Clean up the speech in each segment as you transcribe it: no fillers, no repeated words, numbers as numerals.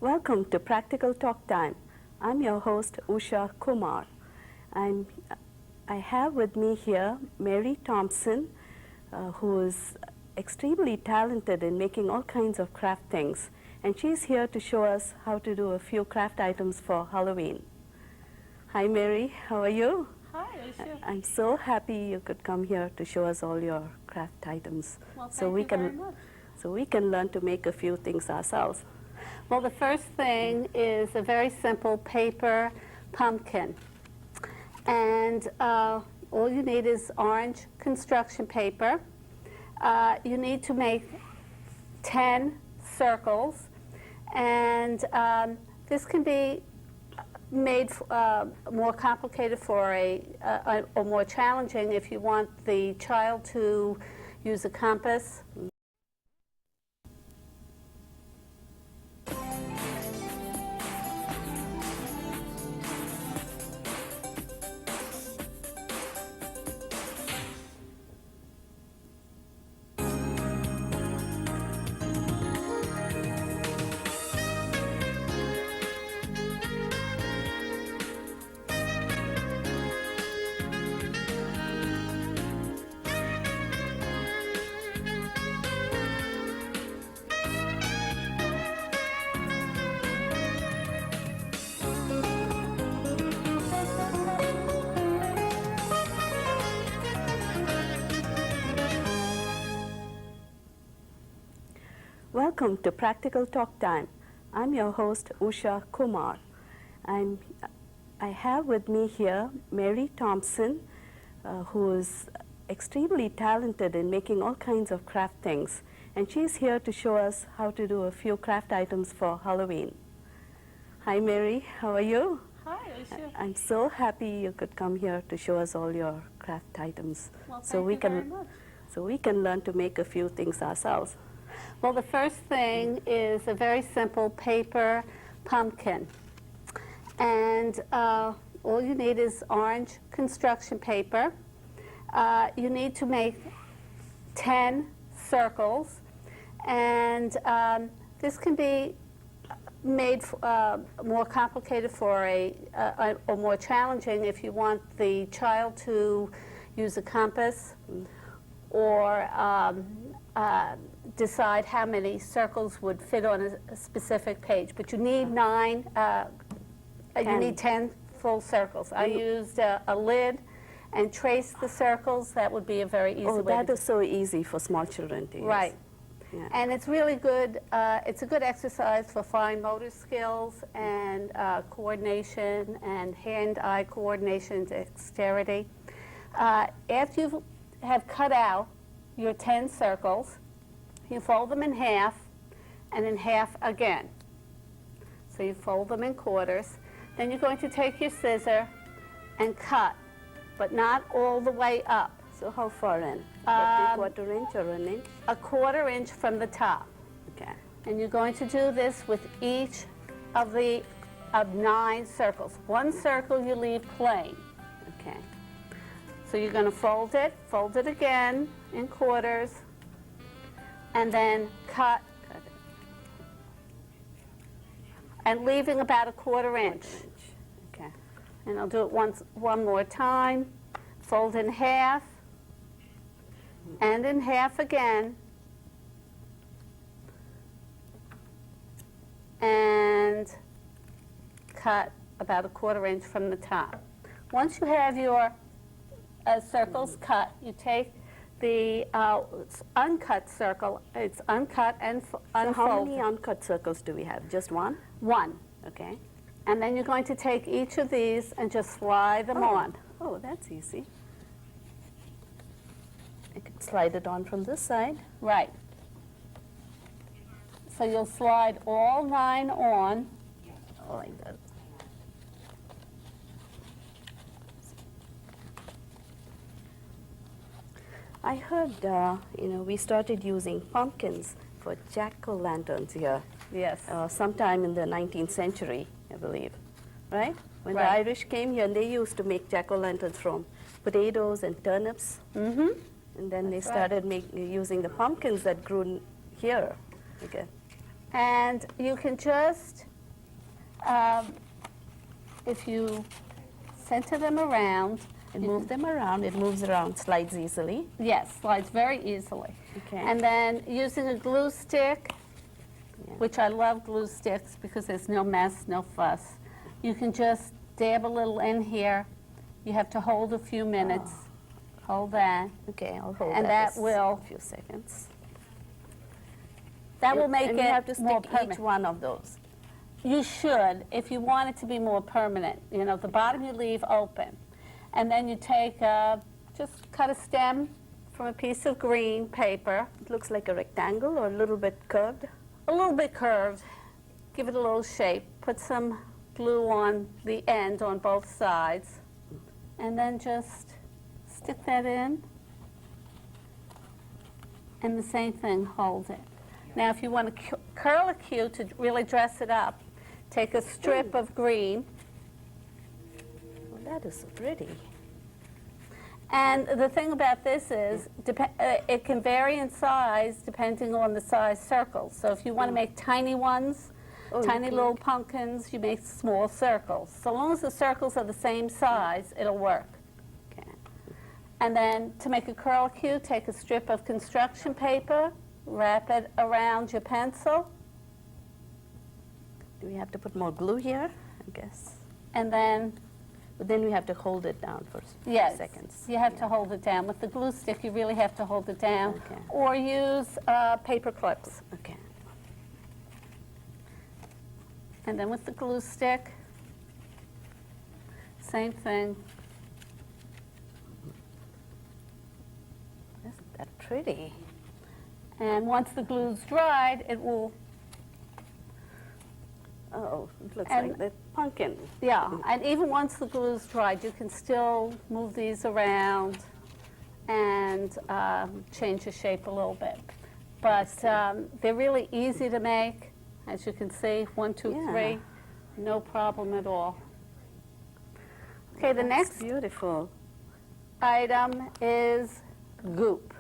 Welcome to Practical Talk Time. I'm your host, Usha Kumar. I have with me here Mary Thomson, who is extremely talented in making all kinds of craft things. And she's here to show us how to do a few craft items for Halloween. Hi, Mary. How are you? Hi, Usha. I'm so happy you could come here to show us all your craft items. Well, thank you very much. So we can learn to make a few things ourselves. Well, the first thing is a very simple paper pumpkin. And all you need is orange construction paper. You need to make 10 circles. And this can be made more complicated for or more challenging if you want the child to use a compass. Welcome to Practical Talk Time. I'm your host, Usha Kumar. I have with me here Mary Thomson, who is extremely talented in making all kinds of craft things. And she's here to show us how to do a few craft items for Halloween. Hi, Mary. How are you? Hi, Usha. I'm so happy you could come here to show us all your craft items. Well, thank you very much. So we can learn to make a few things ourselves. Well, the first thing is a very simple paper pumpkin. And all you need is orange construction paper. You need to make 10 circles. And this can be made more complicated for or more challenging if you want the child to use a compass or decide how many circles would fit on a specific page. But you need you need 10 full circles. I used a lid and traced the circles. That would be a very easy way. Oh, that is so easy for small children to use. Right. Yeah. And it's really good. It's a good exercise for fine motor skills and coordination and hand-eye coordination, dexterity. After you have cut out your 10 circles, you fold them in half and in half again. So you fold them in quarters. Then you're going to take your scissor and cut, but not all the way up. So how far in? About 3/4 inch or an inch? A 1/4 inch from the top. Okay. And you're going to do this with each of 9 circles. One circle you leave plain. Okay. So you're going to fold it again in quarters, and then cut Cut it. and leaving about a 1/4 inch. Okay. And I'll do it one more time. Fold in half and in half again, and cut about a 1/4 inch from the top. Once you have your circles cut, you take the uncut circle. It's uncut and unfolded. So how many uncut circles do we have? Just one? One. Okay. And then you're going to take each of these and just slide them on. Oh, that's easy. I can slide it on from this side. Right. So you'll slide all 9 on. Oh, like that. I heard, we started using pumpkins for jack-o'-lanterns here. Yes. Sometime in the 19th century, I believe, right? When the Right. Irish came here, and they used to make jack-o'-lanterns from potatoes and turnips. Mm-hmm. And then they That's right. started using the pumpkins that grew here. Okay. And you can just if you center them around, And move them around. It moves around, slides easily. yes, slides very easily. Okay. And then using a glue stick, Yeah. which I love glue sticks because there's no mess, no fuss. You can just dab a little in here. You have to hold a few minutes. Hold that. Okay, I'll hold And that that will- a few seconds. That will make and it you have to more stick permanent. each one of those. You should, if you want it to be more permanent. You know, the bottom you leave open. And then you take, just cut a stem from a piece of green paper, It looks like a rectangle or a little bit curved. a little bit curved, give it a little shape, put some glue on the end on both sides, and then just stick that in. And the same thing, hold it. Now, if you want to curl a cue to really dress it up, take a strip of green. Well, that is so pretty. And the thing about this is, it can vary in size depending on the size circles. So if you want to make tiny ones, Oh, you tiny can- little pumpkins, you make small circles. So long as the circles are the same size, it'll work. Okay. And then to make a curl cue, take a strip of construction paper, wrap it around your pencil, Do we have to put more glue here? I guess. and then, But then we have to hold it down for yes, seconds. you have to hold it down. With the glue stick, you really have to hold it down. Okay. Or use paper clips. Okay. And then with the glue stick, same thing. Isn't that pretty? And once the glue's dried, it will, Oh, it looks And- like the pumpkin. yeah, and even once the glue's dried, you can still move these around and change the shape a little bit. But they're really easy to make, as you can see, 1, 2, Yeah. 3, no problem at all. Okay, the That's next beautiful. item is goop.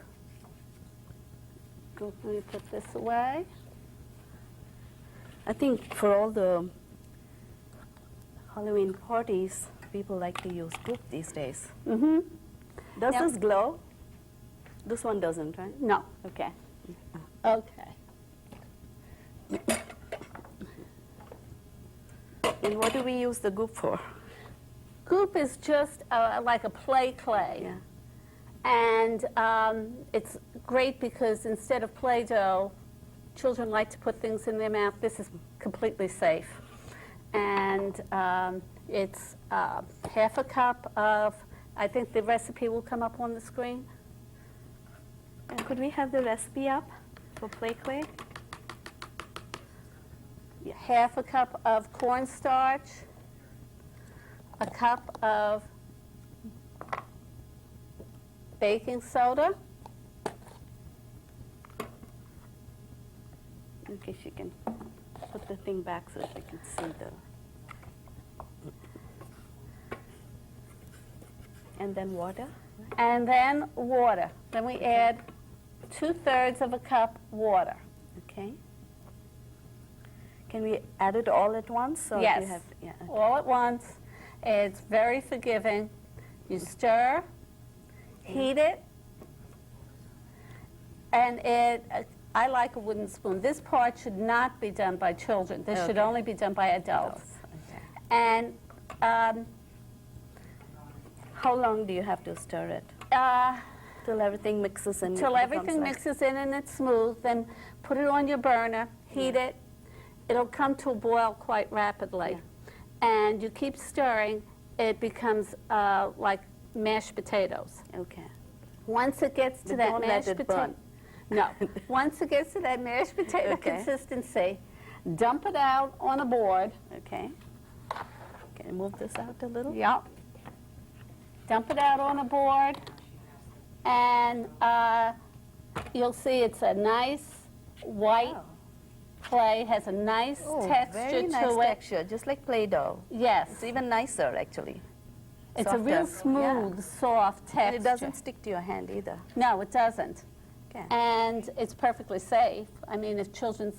Goop, let me put this away. I think for all the Halloween parties, people like to use goop these days. Mm-hmm. Does Yeah. this glow? This one doesn't, right? No. Okay. Okay. And what do we use the goop for? Goop is just like a play clay. Yeah. And it's great because instead of Play-Doh, children like to put things in their mouth. This is completely safe. And it's half a cup of, I think the recipe will come up on the screen. And could we have the recipe up for play clay? Half a cup of cornstarch, a cup of baking soda, In case you can put the thing back so that we can see the. And then water. and then water. Then we add 2/3 of a cup water. Okay. Can we add it all at once? Or do Yes. you have, yeah. Okay. All at once. It's very forgiving. You stir, heat it, and I like a wooden spoon. This part should not be done by children. This should Okay. only be done by adults. Okay. And How long do you have to stir it? Till everything mixes in? till everything mixes in and it's smooth, then put it on your burner, heat it. It'll come to a boil quite rapidly. And you keep stirring, it becomes like mashed potatoes. Okay. Once it gets to But that don't let mashed it potato, burn. no. Once it gets to that mashed potato Okay. consistency, dump it out on a board. Okay. Can I move this out a little? Yep. Dump it out on a board, and you'll see it's a nice white Wow. clay. Has a nice Oh, texture very nice to it. texture, just like Play-Doh. Yes, It's even nicer, actually. it's a real softer. smooth, soft texture. And it doesn't stick to your hand either. No, it doesn't. Okay. And it's perfectly safe. I mean, if children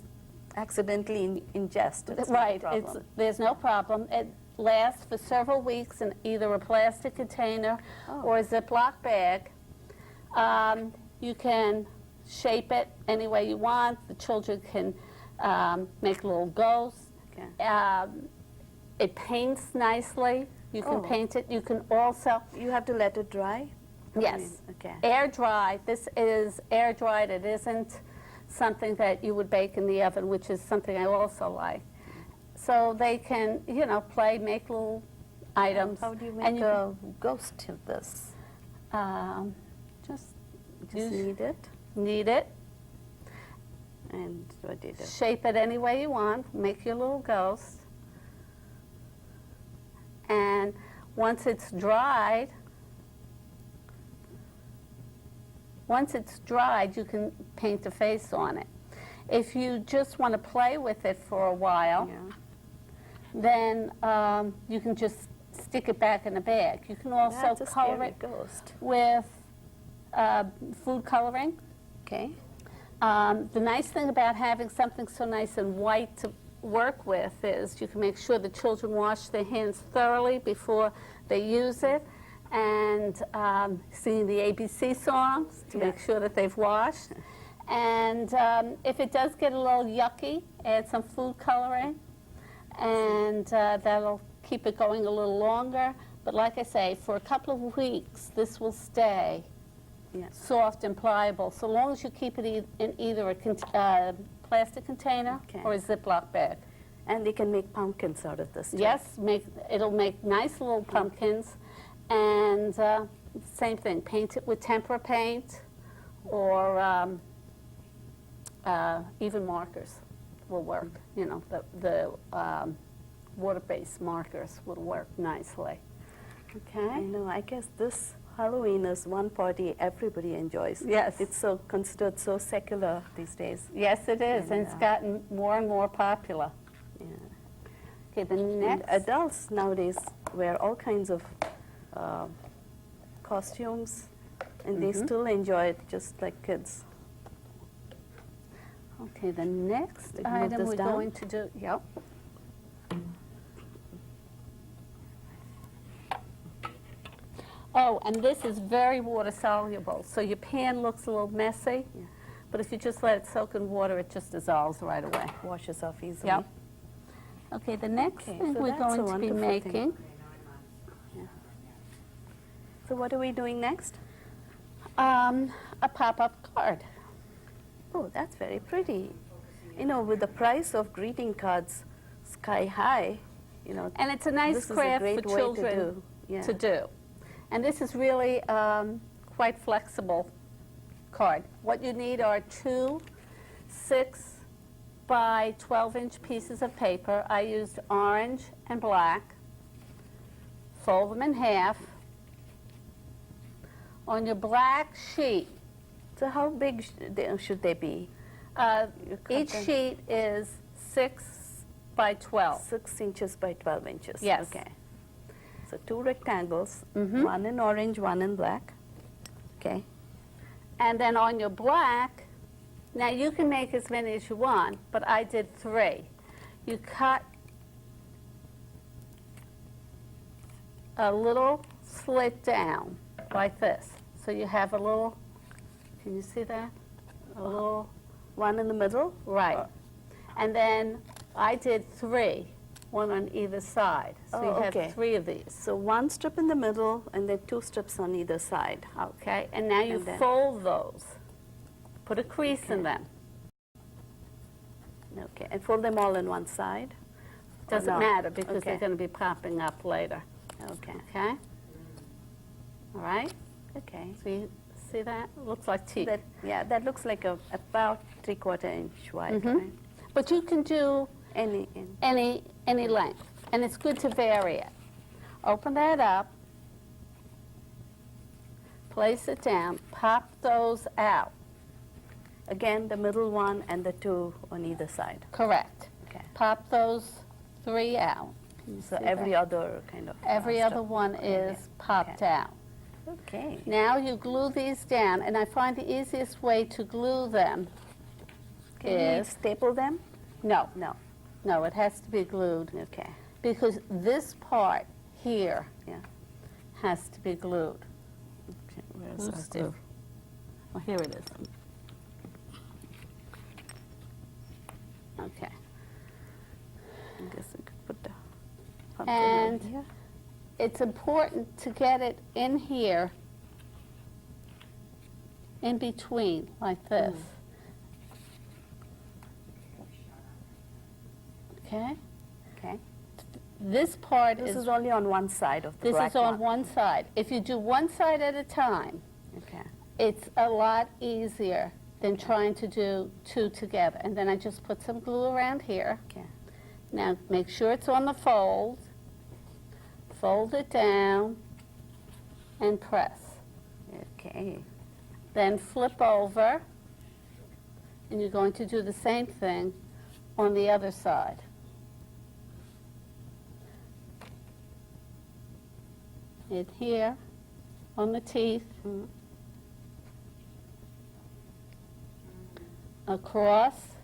accidentally ingest. It's not a Right, problem. there's no problem. It lasts for several weeks in either a plastic container or a Ziploc bag. You can shape it any way you want. The children can make little ghosts. Okay. It paints nicely. You can Oh. paint it. You can also, You have to let it dry? yes, Okay. air dry. This is air dried. It isn't something that you would bake in the oven, which is something I also like. So they can, you know, play, make little items. How do you and make a ghost of this? Just Just use- knead it knead it, and what do you do? shape it any way you want, make your little ghost. And once it's dried, you can paint a face on it. If you just want to play with it for a while, Yeah. then you can just stick it back in a bag. You can also That's a color scary it ghost. with food coloring. Okay. The nice thing about having something so nice and white to work with is you can make sure the children wash their hands thoroughly before they use it, and singing the ABC songs to make sure that they've washed. And if it does get a little yucky, add some food coloring, and that'll keep it going a little longer. But like I say, for a couple of weeks, this will stay soft and pliable, so long as you keep it in either a plastic container or a Ziploc bag. And they can make pumpkins out of this too. Yes, it'll make nice little pumpkins, and same thing, paint it with tempera paint or even markers will work. You know, the water-based markers will work nicely. Okay. I know. I guess this Halloween is one party everybody enjoys. Yes. It's so considered so secular these days. Yes, it is, and it's gotten more and more popular. Yeah. Okay, the And next. adults nowadays wear all kinds of costumes, and they still enjoy it just like kids. Okay, the next We move item this we're down? going to do, yep. Oh, and this is very water soluble, so your pan looks a little messy, but if you just let it soak in water, it just dissolves right away. Washes off easily. Yep. Okay, the next Okay, thing so we're that's a going to be wonderful making, thing. So what are we doing next? a pop-up card. Oh, that's very pretty. You know, with the price of greeting cards sky high, you know, And it's a nice this is a craft great for way to children do. Yeah. to do. And this is really quite flexible card. What you need are 2 6 by 12-inch pieces of paper. I used orange and black. Fold them in half. On your black sheet, So how big should they be? You cut each them sheet is 6 by 12. 6 inches by 12 inches. Yes. Okay. So 2 rectangles, Mhm. one in orange, one in black. Okay. And then on your black, now you can make as many as you want, but I did 3. You cut a little slit down like this. So you have a little, can you see that? A little, One in the middle. right. And then I did 3, one on either side. So you Oh, have okay. 3 of these. So 1 strip in the middle and then 2 strips on either side. Okay, and now you And then- fold those. Put a crease in them. Okay. And fold them all on one side. Or Doesn't not? matter because Okay. they're going to be popping up later. Okay. Okay? All right? Okay. So you see that? It looks like teeth. Yeah, that looks like about 3/4 inch wide. Mhm. Right? But you can do Any. any length, and it's good to vary it. Open that up, place it down, pop those out. Again, the middle one and the 2 on either side. Correct. Okay. Pop those 3 out. Can you So see every that? other kind of. Every other strip. one is popped out. Okay. Now you glue these down, and I find the easiest way to glue them Can we is staple them? No, No. no, it has to be glued Okay. because this part here Yeah. has to be glued. Okay. Where's Glue our stick. glue? Oh, here it is. Okay. I guess I could put the pumpkin And over here. it's important to get it in here, in between, like this. Okay? Okay. This part This is, is only on one side of the this black is on mark. one side. If you do one side at a time, Okay. it's a lot easier than trying to do two together. And then I just put some glue around here. Okay. Now make sure it's on the fold. Fold it down and press. Okay. Then flip over, and you're going to do the same thing on the other side. Hit here on the teeth, Mhm. across,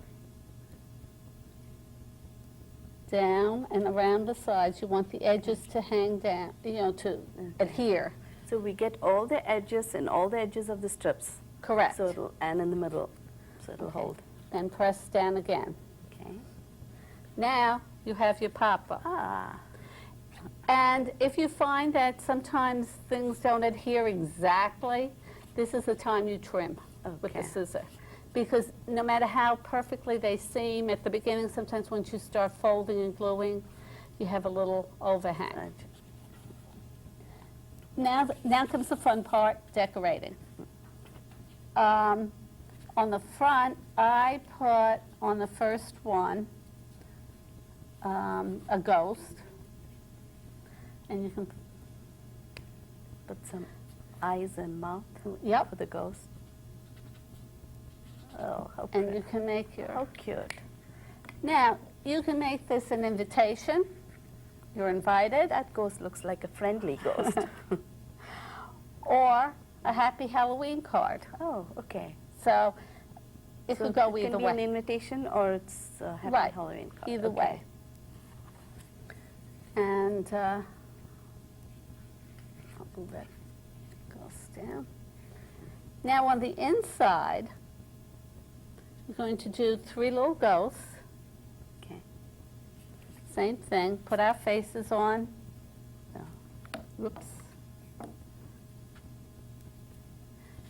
down, and around the sides. You want the edges to hang down, to adhere. So we get all the edges and all the edges of the strips. Correct. So it'll, and in the middle, so it'll Okay. hold. Then press down again. Okay. Now you have your pop-up. Ah. And if you find that sometimes things don't adhere exactly, this is the time you trim with the Okay. scissor. Because no matter how perfectly they seem at the beginning, sometimes once you start folding and gluing, you have a little overhang. Right. Now comes the fun part, decorating. On the front, I put on the first one a ghost. And you can, Put some eyes and mouth yep, for the ghost. Oh, how and pretty. you can make your... How cute. Now, you can make this an invitation. You're invited. That ghost looks like a friendly ghost. Or a happy Halloween card. Oh, okay. So it So could go it either can be way. an invitation or it's a happy Right. Halloween card. Either Okay. way. And I'll move that ghost down. Now on the inside, you're going to do 3 little ghosts. Okay. Same thing. Put our faces on. Whoops.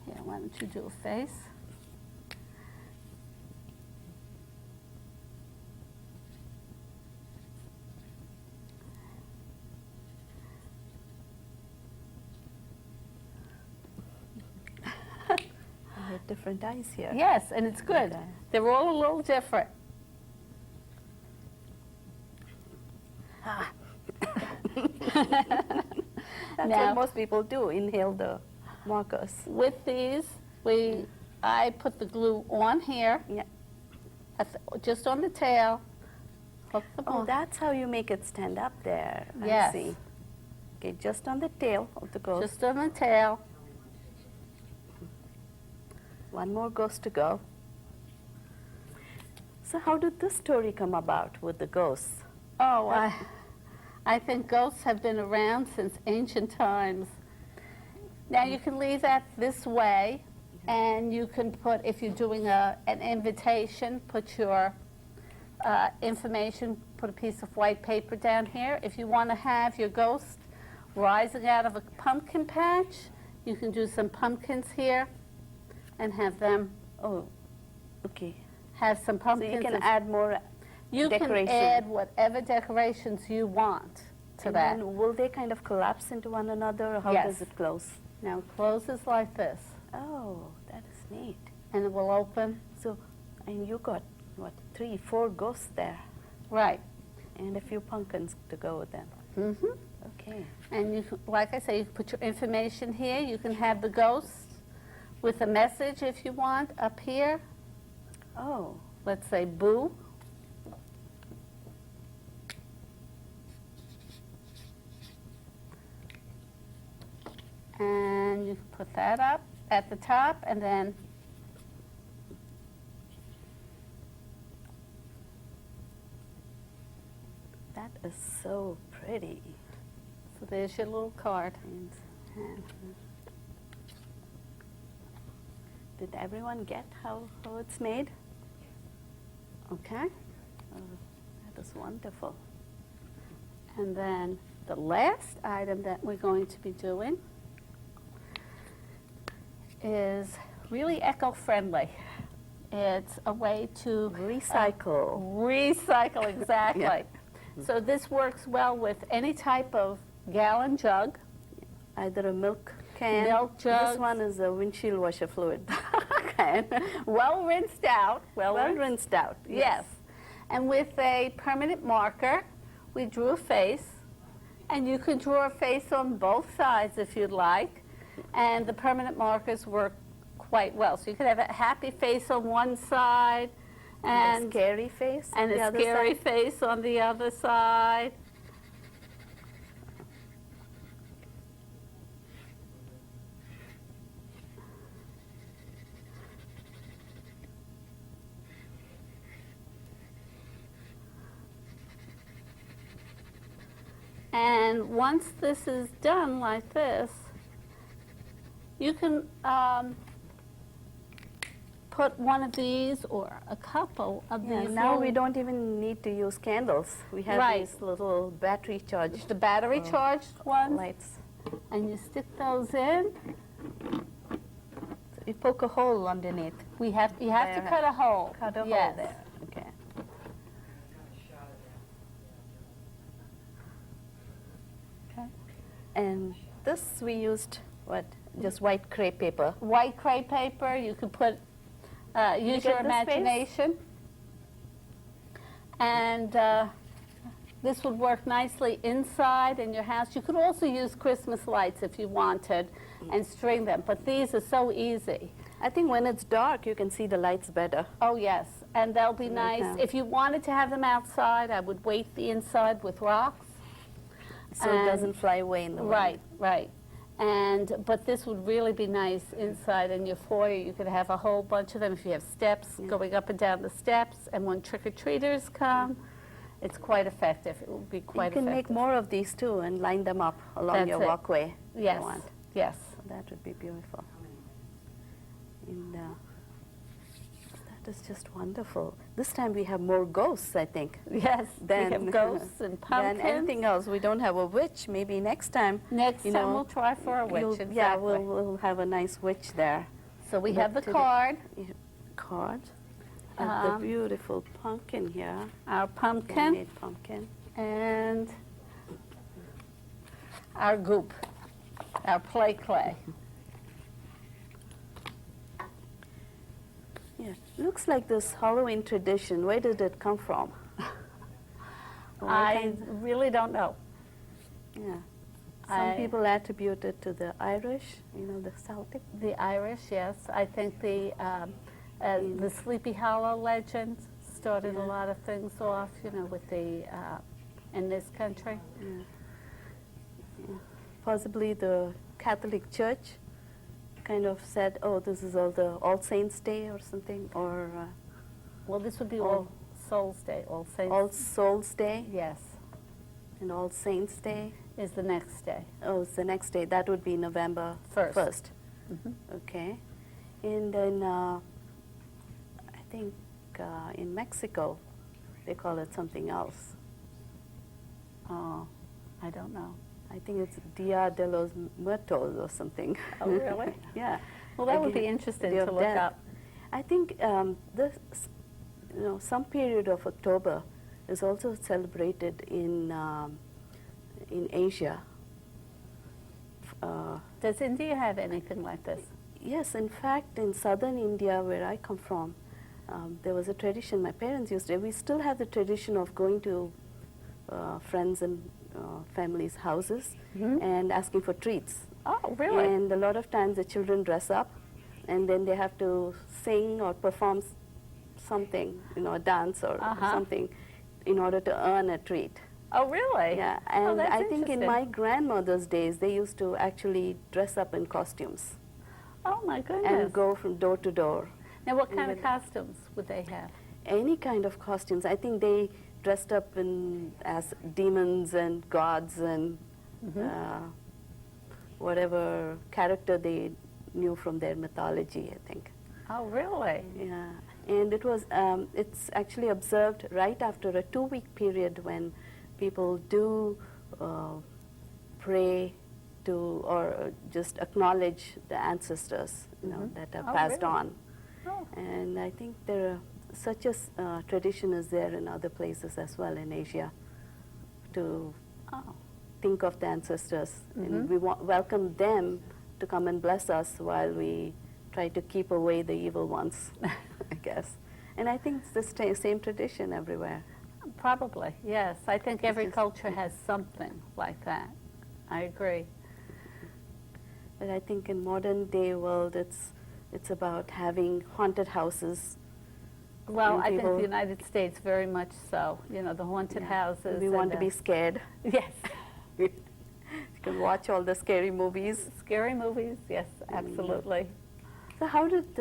Yeah, why don't you do a face? We have different eyes here. Yes, and it's good. Okay. They're all a little different. That's Now- what most people do, inhale the markers. With these, I put the glue on here, Yeah. just on the tail. Hook the Oh, ball. that's how you make it stand up there. Yes. I see. Okay, just on the tail of the ghost. Just on the tail. One more ghost to go. So how did this story come about with the ghosts? Oh, I think ghosts have been around since ancient times. Now you can leave that this way, and you can put, if you're doing an invitation, put your information, put a piece of white paper down here. If you want to have your ghost rising out of a pumpkin patch, you can do some pumpkins here and have them Oh, okay. have some So pumpkins. you can and- add more You decoration. can add whatever decorations you want to and that. then will they kind of collapse into one another, or how Yes. does it close? Now it closes like this, Oh, that is neat. and it will open. So, and you got, what, 3, 4 ghosts there, Right. and a few pumpkins to go with them. hmm Okay. And you, like I say, you can put your information here. You can have the ghost with a message if you want up here. Oh, Let's say boo. And you can put that up at the top, and then That is so pretty. So there's your little card. And did everyone get how it's made? Okay. Oh, that is wonderful. And then the last item that we're going to be doing is really eco-friendly. It's a way to Recycle. recycle, exactly. Yeah. So this works well with any type of gallon jug. Either a milk can. Milk jugs. This one is a windshield washer fluid. Okay. Well rinsed out. Well rinsed out. Yes. And with a permanent marker, we drew a face. And you can draw a face on both sides if you'd like. And the permanent markers work quite well. So you could have a happy face on one side And a scary face. and on the a other scary side. face on the other side. And once this is done like this, you can put one of these or a couple of Yeah, these. now we little- don't even need to use candles. We have Right. these little battery charged the battery charged ones, lights. and you stick those in. So you poke a hole underneath. You have to There. cut a hole. Cut a Yes. hole there. Okay. Okay. And this we used what? Just white crepe paper. White crepe paper. You could put use get your this face? imagination, and this would work nicely inside in your house. You could also use Christmas lights if you wanted, and string them. But these are so easy. I think when it's dark, you can see the lights better. Oh yes, and they'll be Right nice. now. If you wanted to have them outside, I would weight the inside with rocks. So it doesn't fly away in the wind. Right, right. But this would really be nice inside in your foyer. You could have a whole bunch of them if you have steps going up and down the steps. And when trick-or-treaters come, it's quite effective. It would be quite You can effective. make more of these too and line them up along That's your it. walkway. if Yes, You want. yes. That would be beautiful. And that is just wonderful. This time we have more ghosts, I think. Yes, Than, we have ghosts and Than pumpkins. anything else. We don't have a witch. Maybe next time. Next you time know, we'll try for a witch, you'll- exactly. Yeah, we'll have a nice witch there. So we But have the today- card, Card. And the beautiful pumpkin here. our pumpkin, Handmade pumpkin. and our goop, our play clay. Yeah, looks like this Halloween tradition. Where did it come from? What I kind- really don't know. Yeah. Some I- people attribute it to the Irish, the Celtic. The Irish, yes. I think the Sleepy Hollow legend started Yeah. a lot of things off, with the in this country. Possibly the Catholic Church kind of said, oh, this is All Saints Day or something, or Well, this would be All- All Souls Day. All Saints. All Souls Day Yes, and All Saints Day. is the next day. Oh, it's the next day. That would be November First. 1st. Mhm. Okay. And then I think in Mexico, they call it something else. Oh, I don't know. I think it's Dia de los Muertos or something. Oh, really? Yeah. Well, that would be Again, interesting Day to of look Death. up. I think some period of October is also celebrated in Asia. Does India have anything like this? Yes, in fact, in southern India, where I come from, there was a tradition my parents used to. We still have the tradition of going to friends and families' houses and asking for treats. Oh, really? And a lot of times the children dress up, and then they have to sing or perform something, a dance or something, in order to earn a treat. Oh, really? Yeah, Oh, and that's I think in interesting. my grandmother's days, they used to actually dress up in costumes Oh, my goodness. and go from door to door. Now, what kind of with- costumes would they have? any kind of costumes. I think they dressed up as demons and gods and whatever character they knew from their mythology, I think. Oh, really? Yeah, and it's actually observed right after a 2-week period when people do pray to or just acknowledge the ancestors, that are passed really? on. Oh. And I think such a tradition is there in other places as well in Asia to think of the ancestors, and we welcome them to come and bless us while we try to keep away the evil ones, I guess. And I think it's the same tradition everywhere. Probably, yes. I think every culture has something like that. I agree. But I think in modern day world, it's about having haunted houses. Well, And I think people- the United States very much so. You know, the haunted houses. We and want to be scared. Yes. You can watch all the scary movies. Scary movies, yes, absolutely. So how did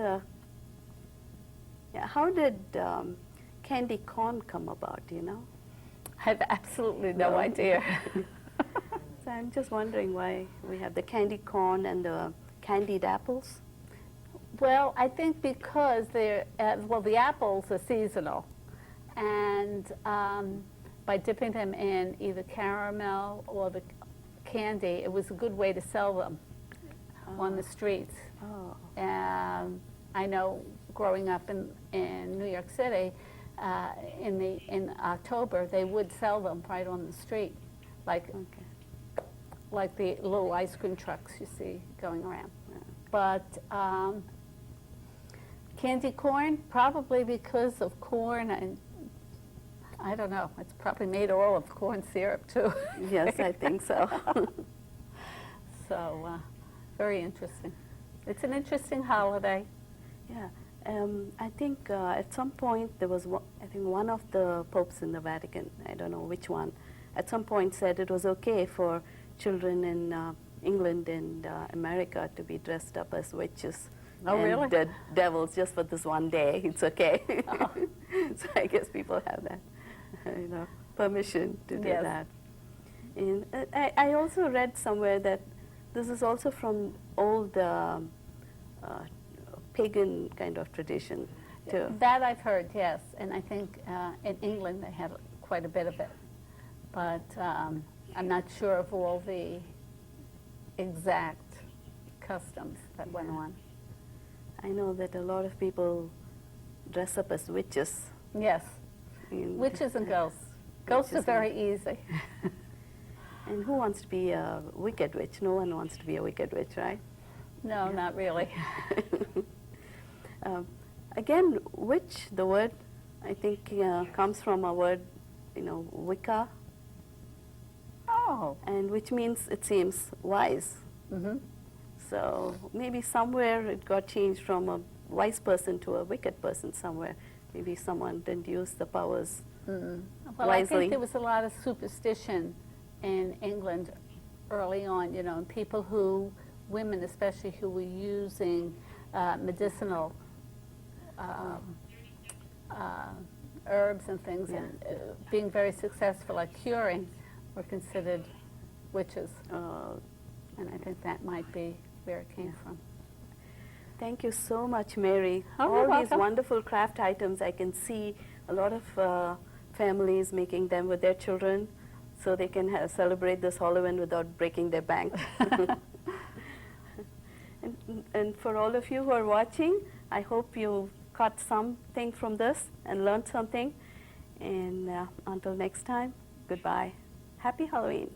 candy corn come about, I have absolutely no No. idea. So I'm just wondering why we have the candy corn and the candied apples. Well, I think because the apples are seasonal, and by dipping them in either caramel or the candy, it was a good way to sell them on the streets. Oh. I know growing up in New York City, in October, they would sell them right on the street, like the little ice cream trucks you see going around. But candy corn, probably because of corn, and I don't know, it's probably made all of corn syrup too. Yes, I think so. So, very interesting. It's an interesting holiday. Yeah. I think at some point there was, I think one of the popes in the Vatican, I don't know which one, at some point said it was okay for children in England and America to be dressed up as witches. Oh, and really? The devils just for this one day. It's okay. Oh. So I guess people have that, permission to do Yes. that. And I also read somewhere that this is also from old pagan kind of tradition too. That I've heard, yes, and I think in England they had quite a bit of it, but I'm not sure of all the exact customs that went on. I know that a lot of people dress up as witches. Yes, And- witches and ghosts. Ghosts are Witches very easy. And who wants to be a wicked witch? No one wants to be a wicked witch, right? No, not really. Again, witch, the word, I think comes from a word, Wicca, Oh. and which means, it seems, wise. Mm-hmm. So maybe somewhere it got changed from a wise person to a wicked person somewhere. Maybe someone didn't use the powers Well, I wisely. think there was a lot of superstition in England early on, and women especially, who were using medicinal herbs and things, and being very successful at curing, were considered witches. And I think that might be where it came from. Thank you so much, Mary. Oh, you're All these welcome. wonderful craft items, I can see a lot of families making them with their children so they can celebrate this Halloween without breaking their bank. And for all of you who are watching, I hope you caught something from this and learned something. And until next time, goodbye. Happy Halloween.